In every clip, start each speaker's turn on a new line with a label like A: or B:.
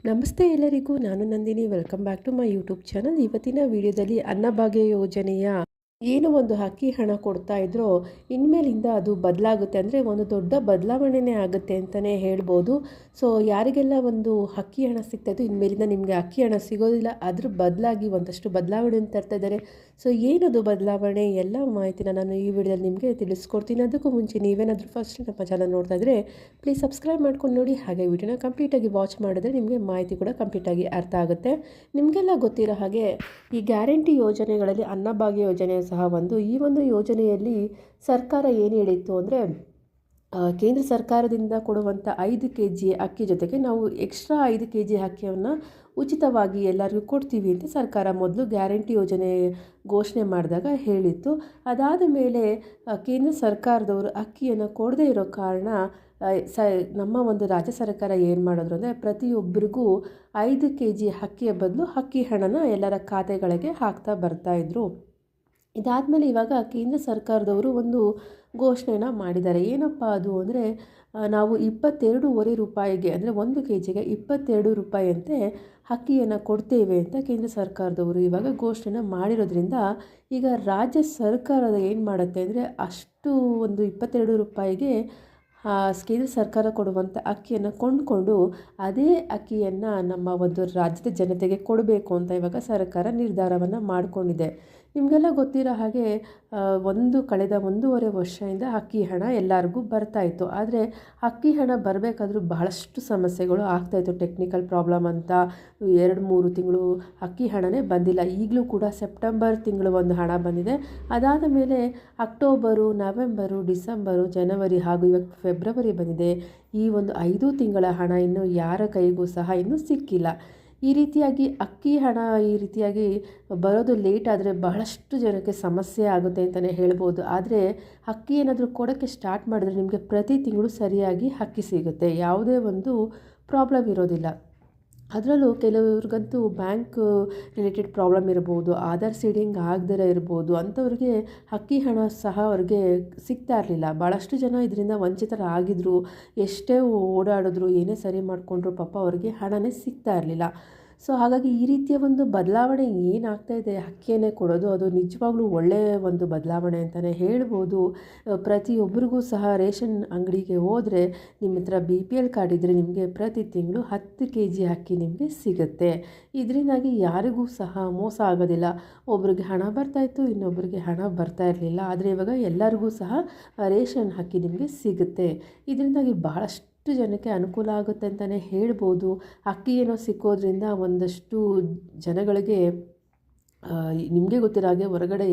A: ನಮಸ್ತೆ ಎಲ್ಲರಿಗೂ, ನಾನು Nandini. Welcome back to my YouTube channel. ಇವತ್ತಿನ ವಿಡಿಯೋದಲ್ಲಿ ಅನ್ನಭಾಗ್ಯ ಯೋಜನೆಯ ಏನು ಒಂದು ಅಕ್ಕಿ ಹಣ ಕೊಡ್ತಾ ಇದ್ರೋ ಇನ್ಮೇಲಿಂದ ಅದು ಬದಲಾಗುತ್ತೆ, ಅಂದರೆ ಒಂದು ದೊಡ್ಡ ಬದಲಾವಣೆನೇ ಆಗುತ್ತೆ ಅಂತಲೇ ಹೇಳ್ಬೋದು. ಸೊ ಯಾರಿಗೆಲ್ಲ ಒಂದು ಅಕ್ಕಿ ಹಣ ಸಿಗ್ತಾಯಿತ್ತು, ಇನ್ಮೇಲಿಂದ ನಿಮಗೆ ಅಕ್ಕಿ ಹಣ ಸಿಗೋದಿಲ್ಲ, ಅದ್ರ ಬದಲಾಗಿ ಒಂದಷ್ಟು ಬದಲಾವಣೆಯನ್ನು ತರ್ತಾ ಇದ್ದಾರೆ. ಸೊ ಏನದು ಬದಲಾವಣೆ, ಎಲ್ಲ ಮಾಹಿತಿನ ನಾನು ಈ ವಿಡಿಯೋದಲ್ಲಿ ನಿಮಗೆ ತಿಳಿಸ್ಕೊಡ್ತೀನಿ. ಅದಕ್ಕೂ ಮುಂಚೆ ನೀವೇನಾದರೂ ಫಸ್ಟ್ ನಮ್ಮ ಚಾನಲ್ ನೋಡ್ತಾ ಇದ್ದರೆ ಪ್ಲೀಸ್ ಸಬ್ಸ್ಕ್ರೈಬ್ ಮಾಡ್ಕೊಂಡು ನೋಡಿ. ಹಾಗೆ ವಿಡಿಯೋನ ಕಂಪ್ಲೀಟಾಗಿ ವಾಚ್ ಮಾಡಿದ್ರೆ ನಿಮಗೆ ಮಾಹಿತಿ ಕೂಡ ಕಂಪ್ಲೀಟಾಗಿ ಅರ್ಥ ಆಗುತ್ತೆ. ನಿಮಗೆಲ್ಲ ಗೊತ್ತಿರೋ ಹಾಗೆ ಈ ಗ್ಯಾರಂಟಿ ಯೋಜನೆಗಳಲ್ಲಿ ಅನ್ನಭಾಗ್ಯ ಯೋಜನೆ ಸಹ ಒಂದು. ಈ ಒಂದು ಯೋಜನೆಯಲ್ಲಿ ಸರ್ಕಾರ ಏನು ಹೇಳಿತ್ತು ಅಂದರೆ, ಕೇಂದ್ರ ಸರ್ಕಾರದಿಂದ ಕೊಡುವಂಥ 5 kg ಅಕ್ಕಿ ಜೊತೆಗೆ ನಾವು ಎಕ್ಸ್ಟ್ರಾ 5 kg ಅಕ್ಕಿಯನ್ನು ಉಚಿತವಾಗಿ ಎಲ್ಲರಿಗೂ ಕೊಡ್ತೀವಿ ಅಂತ ಸರ್ಕಾರ ಮೊದಲು ಗ್ಯಾರಂಟಿ ಯೋಜನೆ ಘೋಷಣೆ ಮಾಡಿದಾಗ ಹೇಳಿತ್ತು. ಅದಾದ ಮೇಲೆ ಕೇಂದ್ರ ಸರ್ಕಾರದವರು ಅಕ್ಕಿಯನ್ನು ಕೊಡದೇ ಇರೋ ಕಾರಣ ನಮ್ಮ ಒಂದು ರಾಜ್ಯ ಸರ್ಕಾರ ಏನು ಮಾಡಿದ್ರು ಅಂದರೆ, ಪ್ರತಿಯೊಬ್ಬರಿಗೂ 5 kg ಅಕ್ಕಿಯ ಬದಲು ಅಕ್ಕಿ ಹಣನ ಎಲ್ಲರ ಖಾತೆಗಳಿಗೆ ಹಾಕ್ತಾ ಬರ್ತಾಯಿದ್ರು. ಇದಾದಮೇಲೆ ಇವಾಗ ಕೇಂದ್ರ ಸರ್ಕಾರದವರು ಒಂದು ಘೋಷಣೆನ ಮಾಡಿದ್ದಾರೆ. ಏನಪ್ಪ ಅದು ಅಂದರೆ, ನಾವು 22.5 ರೂಪಾಯಿಗೆ, ಅಂದರೆ 1 kgಗೆ 22 ರೂಪಾಯಿಯಂತೆ ಅಕ್ಕಿಯನ್ನು ಕೊಡ್ತೇವೆ ಅಂತ ಕೇಂದ್ರ ಸರ್ಕಾರದವರು ಇವಾಗ ಘೋಷಣೆನ ಮಾಡಿರೋದ್ರಿಂದ ಈಗ ರಾಜ್ಯ ಸರ್ಕಾರದ ಏನು ಮಾಡುತ್ತೆ ಅಂದರೆ, ಅಷ್ಟು ಒಂದು 22 ರೂಪಾಯಿಗೆ ಕೇಂದ್ರ ಸರ್ಕಾರ ಕೊಡುವಂಥ ಅಕ್ಕಿಯನ್ನು ಕೊಂಡುಕೊಂಡು ಅದೇ ಅಕ್ಕಿಯನ್ನು ನಮ್ಮ ಒಂದು ರಾಜ್ಯದ ಜನತೆಗೆ ಕೊಡಬೇಕು ಅಂತ ಇವಾಗ ಸರ್ಕಾರ ನಿರ್ಧಾರವನ್ನು ಮಾಡಿಕೊಂಡಿದೆ. ನಿಮಗೆಲ್ಲ ಗೊತ್ತಿರೋ ಹಾಗೆ ಕಳೆದ 1.5 ವರ್ಷದಿಂದ ಅಕ್ಕಿ ಹಣ ಎಲ್ಲರಿಗೂ ಬರ್ತಾಯಿತ್ತು. ಆದರೆ ಅಕ್ಕಿ ಹಣ ಬರಬೇಕಾದ್ರೂ ಬಹಳಷ್ಟು ಸಮಸ್ಯೆಗಳು ಆಗ್ತಾಯಿತ್ತು. ಟೆಕ್ನಿಕಲ್ ಪ್ರಾಬ್ಲಮ್ ಅಂತ 2-3 ತಿಂಗಳು ಅಕ್ಕಿ ಹಣನೇ ಬಂದಿಲ್ಲ. ಈಗಲೂ ಕೂಡ ಸೆಪ್ಟೆಂಬರ್ ತಿಂಗಳು ಒಂದು ಹಣ ಬಂದಿದೆ. ಅದಾದ ಮೇಲೆ ಅಕ್ಟೋಬರು, ನವೆಂಬರು, ಡಿಸೆಂಬರು, ಜನವರಿ ಹಾಗೂ ಇವಾಗ ಫೆಬ್ರವರಿ ಬಂದಿದೆ. ಈ ಒಂದು 5 ತಿಂಗಳ ಹಣ ಇನ್ನೂ ಯಾರ ಕೈಗೂ ಸಹ ಇನ್ನೂ ಸಿಕ್ಕಿಲ್ಲ. ಈ ರೀತಿಯಾಗಿ ಅಕ್ಕಿ ಹಣ ಈ ರೀತಿಯಾಗಿ ಬರೋದು ಲೇಟ್ ಆದರೆ ಬಹಳಷ್ಟು ಜನಕ್ಕೆ ಸಮಸ್ಯೆ ಆಗುತ್ತೆ ಅಂತಲೇ ಹೇಳ್ಬೋದು. ಆದರೆ ಅಕ್ಕಿ ಏನಾದರೂ ಕೊಡೋಕ್ಕೆ ಸ್ಟಾರ್ಟ್ ಮಾಡಿದ್ರೆ ನಿಮಗೆ ಪ್ರತಿ ತಿಂಗಳು ಸರಿಯಾಗಿ ಅಕ್ಕಿ ಸಿಗುತ್ತೆ, ಯಾವುದೇ ಒಂದು ಪ್ರಾಬ್ಲಮ್ ಇರೋದಿಲ್ಲ. ಅದರಲ್ಲೂ ಕೆಲವ್ರಿಗಂತೂ ಬ್ಯಾಂಕ್ ರಿಲೇಟೆಡ್ ಪ್ರಾಬ್ಲಮ್ ಇರ್ಬೋದು, ಆಧಾರ್ ಸೀಡಿಂಗ್ ಆಗದೇ ಇರ್ಬೋದು, ಅಂಥವ್ರಿಗೆ ಅಕ್ಕಿ ಹಣ ಸಹ ಅವ್ರಿಗೆ ಸಿಗ್ತಾ ಇರಲಿಲ್ಲ. ಭಾಳಷ್ಟು ಜನ ಇದರಿಂದ ವಂಚಿತರಾಗಿದ್ದರು. ಎಷ್ಟೇ ಓಡಾಡಿದ್ರು, ಏನೇ ಸರಿ ಮಾಡಿಕೊಂಡ್ರು ಪಾಪ ಅವ್ರಿಗೆ ಹಣನೇ ಸಿಗ್ತಾ ಇರಲಿಲ್ಲ. ಸೊ ಹಾಗಾಗಿ ಈ ರೀತಿಯ ಒಂದು ಬದಲಾವಣೆ ಏನಾಗ್ತಾಯಿದೆ, ಅಕ್ಕಿಯನ್ನೇ ಕೊಡೋದು, ಅದು ನಿಜವಾಗ್ಲೂ ಒಳ್ಳೆಯ ಒಂದು ಬದಲಾವಣೆ ಅಂತಲೇ ಹೇಳ್ಬೋದು. ಪ್ರತಿಯೊಬ್ಬರಿಗೂ ಸಹ ರೇಷನ್ ಅಂಗಡಿಗೆ ಹೋದರೆ ನಿಮ್ಮ ಹತ್ರ BPL ಕಾರ್ಡ್ ಇದ್ದರೆ ನಿಮಗೆ ಪ್ರತಿ ತಿಂಗಳು 10 kg ಅಕ್ಕಿ ನಿಮಗೆ ಸಿಗುತ್ತೆ. ಇದರಿಂದಾಗಿ ಯಾರಿಗೂ ಸಹ ಮೋಸ ಆಗೋದಿಲ್ಲ. ಒಬ್ರಿಗೆ ಹಣ ಬರ್ತಾಯಿತ್ತು, ಇನ್ನೊಬ್ಬರಿಗೆ ಹಣ ಬರ್ತಾ ಇರಲಿಲ್ಲ. ಆದರೆ ಇವಾಗ ಎಲ್ಲರಿಗೂ ಸಹ ರೇಷನ್ ಅಕ್ಕಿ ನಿಮಗೆ ಸಿಗುತ್ತೆ. ಇದರಿಂದಾಗಿ ಬಹಳಷ್ಟು ಜನಕ್ಕೆ ಅನುಕೂಲ ಆಗುತ್ತೆ ಅಂತಲೇ ಹೇಳ್ಬೋದು. ಅಕ್ಕಿ ಏನೋ ಸಿಕ್ಕೋದ್ರಿಂದ ಒಂದಷ್ಟು ಜನಗಳಿಗೆ ನಿಮಗೆ ಗೊತ್ತಿರೋ ಹಾಗೆ ಹೊರಗಡೆ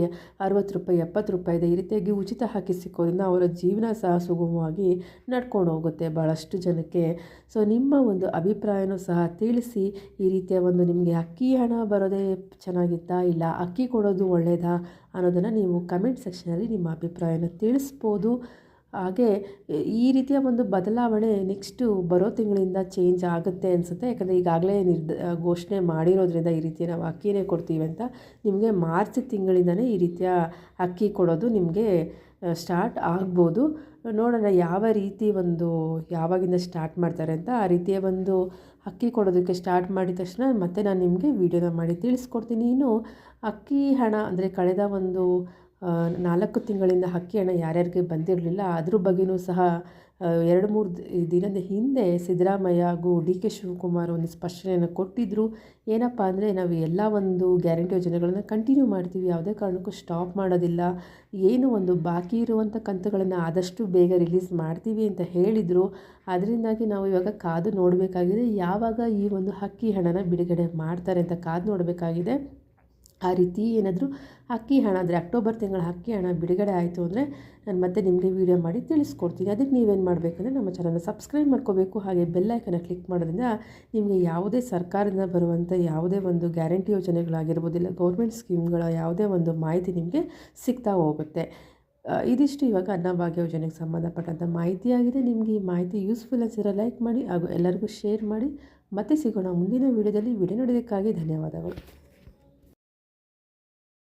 A: 60 ರೂಪಾಯಿ 70 ರೂಪಾಯಿ ಇದೆ. ಈ ರೀತಿಯಾಗಿ ಉಚಿತ ಅಕ್ಕಿ ಸಿಕ್ಕೋದ್ರಿಂದ ಅವರ ಜೀವನ ಸಹ ಸುಗಮವಾಗಿ ನಡ್ಕೊಂಡು ಹೋಗುತ್ತೆ ಭಾಳಷ್ಟು ಜನಕ್ಕೆ. ಸೊ ನಿಮ್ಮ ಒಂದು ಅಭಿಪ್ರಾಯನೂ ಸಹ ತಿಳಿಸಿ. ಈ ರೀತಿಯ ಒಂದು ನಿಮಗೆ ಅಕ್ಕಿ ಹಣ ಬರೋದೇ ಚೆನ್ನಾಗಿತ್ತಾ, ಇಲ್ಲ ಅಕ್ಕಿ ಕೊಡೋದು ಒಳ್ಳೆಯದಾ ಅನ್ನೋದನ್ನು ನೀವು ಕಮೆಂಟ್ ಸೆಕ್ಷನಲ್ಲಿ ನಿಮ್ಮ ಅಭಿಪ್ರಾಯನ ತಿಳಿಸ್ಬೋದು. ಹಾಗೆ ಈ ರೀತಿಯ ಒಂದು ಬದಲಾವಣೆ ನೆಕ್ಸ್ಟು ಬರೋ ತಿಂಗಳಿಂದ ಚೇಂಜ್ ಆಗುತ್ತೆ ಅನಿಸುತ್ತೆ. ಯಾಕಂದರೆ ಈಗಾಗಲೇ ಘೋಷಣೆ ಮಾಡಿರೋದ್ರಿಂದ ಈ ರೀತಿ ನಾವು ಅಕ್ಕಿನೇ ಕೊಡ್ತೀವಿ ಅಂತ. ನಿಮಗೆ ಮಾರ್ಚ್ ತಿಂಗಳಿಂದನೇ ಈ ರೀತಿಯ ಅಕ್ಕಿ ಕೊಡೋದು ನಿಮಗೆ ಸ್ಟಾರ್ಟ್ ಆಗ್ಬೋದು. ನೋಡೋಣ ಯಾವ ರೀತಿ ಯಾವಾಗಿಂದ ಸ್ಟಾರ್ಟ್ ಮಾಡ್ತಾರೆ ಅಂತ. ಆ ರೀತಿಯ ಒಂದು ಅಕ್ಕಿ ಕೊಡೋದಕ್ಕೆ ಸ್ಟಾರ್ಟ್ ಮಾಡಿದ ತಕ್ಷಣ ಮತ್ತೆ ನಾನು ನಿಮಗೆ ವಿಡಿಯೋನ ಮಾಡಿ ತಿಳಿಸ್ಕೊಡ್ತೀನಿ. ಇನ್ನು ಅಕ್ಕಿ ಹಣ ಅಂದರೆ ಕಳೆದ 4 ತಿಂಗಳಿಂದ ಅಕ್ಕಿ ಹಣ ಯಾರ್ಯಾರಿಗೆ ಬಂದಿರಲಿಲ್ಲ ಅದ್ರ ಬಗ್ಗೆಯೂ ಸಹ 2-3 ದಿನದ ಹಿಂದೆ ಸಿದ್ದರಾಮಯ್ಯ ಹಾಗೂ DK ಶಿವಕುಮಾರ್ ಒಂದು ಸ್ಪಷ್ಟನೆಯನ್ನು ಕೊಟ್ಟಿದ್ದರು. ಏನಪ್ಪ ಅಂದರೆ, ನಾವು ಎಲ್ಲ ಒಂದು ಗ್ಯಾರಂಟಿ ಯೋಜನೆಗಳನ್ನು ಕಂಟಿನ್ಯೂ ಮಾಡ್ತೀವಿ, ಯಾವುದೇ ಕಾರಣಕ್ಕೂ ಸ್ಟಾಪ್ ಮಾಡೋದಿಲ್ಲ, ಏನು ಒಂದು ಬಾಕಿ ಇರುವಂಥ ಕಂತುಗಳನ್ನು ಆದಷ್ಟು ಬೇಗ ರಿಲೀಸ್ ಮಾಡ್ತೀವಿ ಅಂತ ಹೇಳಿದರು. ಅದರಿಂದಾಗಿ ನಾವು ಇವಾಗ ಕಾದು ನೋಡಬೇಕಾಗಿದೆ, ಯಾವಾಗ ಈ ಒಂದು ಅಕ್ಕಿ ಹಣನ ಬಿಡುಗಡೆ ಮಾಡ್ತಾರೆ ಅಂತ ಕಾದು ನೋಡಬೇಕಾಗಿದೆ. ಆ ರೀತಿ ಏನಾದರೂ ಅಕ್ಕಿ ಹಣ ಅಂದರೆ ಅಕ್ಟೋಬರ್ ತಿಂಗಳ ಅಕ್ಕಿ ಹಣ ಬಿಡುಗಡೆ ಆಯಿತು ಅಂದರೆ ನಾನು ಮತ್ತೆ ನಿಮಗೆ ವಿಡಿಯೋ ಮಾಡಿ ತಿಳಿಸ್ಕೊಡ್ತೀನಿ. ಅದಕ್ಕೆ ನೀವೇನು ಮಾಡಬೇಕಂದ್ರೆ ನಮ್ಮ ಚಾನಲ್ನ ಸಬ್ಸ್ಕ್ರೈಬ್ ಮಾಡ್ಕೋಬೇಕು. ಹಾಗೆ ಬೆಲ್ ಐಕನ್ನ ಕ್ಲಿಕ್ ಮಾಡೋದ್ರಿಂದ ನಿಮಗೆ ಯಾವುದೇ ಸರ್ಕಾರದಿಂದ ಬರುವಂಥ ಯಾವುದೇ ಒಂದು ಗ್ಯಾರಂಟಿ ಯೋಜನೆಗಳಾಗಿರ್ಬೋದಿಲ್ಲ, ಗೌರ್ಮೆಂಟ್ ಸ್ಕೀಮ್ಗಳ ಯಾವುದೇ ಒಂದು ಮಾಹಿತಿ ನಿಮಗೆ ಸಿಗ್ತಾ ಹೋಗುತ್ತೆ. ಇದಿಷ್ಟು ಇವಾಗ ಅನ್ನಭಾಗ್ಯ ಯೋಜನೆಗೆ ಸಂಬಂಧಪಟ್ಟಂಥ ಮಾಹಿತಿಯಾಗಿದೆ. ನಿಮಗೆ ಈ ಮಾಹಿತಿ ಯೂಸ್ಫುಲ್ ಅನಿಸಿದ್ರೆ ಲೈಕ್ ಮಾಡಿ ಹಾಗೂ ಎಲ್ಲರಿಗೂ ಶೇರ್ ಮಾಡಿ. ಮತ್ತೆ ಸಿಗೋಣ ಮುಂದಿನ ವಿಡಿಯೋದಲ್ಲಿ. ವಿಡಿಯೋ ನೋಡೋದಕ್ಕಾಗಿ ಧನ್ಯವಾದಗಳು.